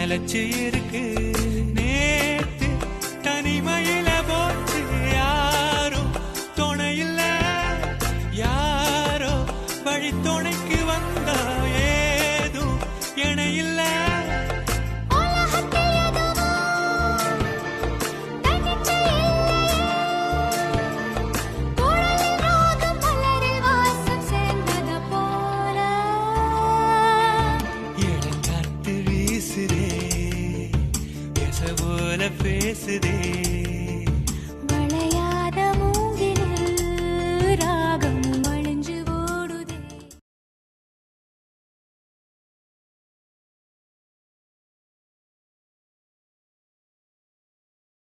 நிலச்சு இருக்கு. நேத்து தனிமையில போச்சு யாரும் துணையில்ல, யாரோ வழி துணைக்கு வந்தா ஏதும் இணையில்ல. பேசுதே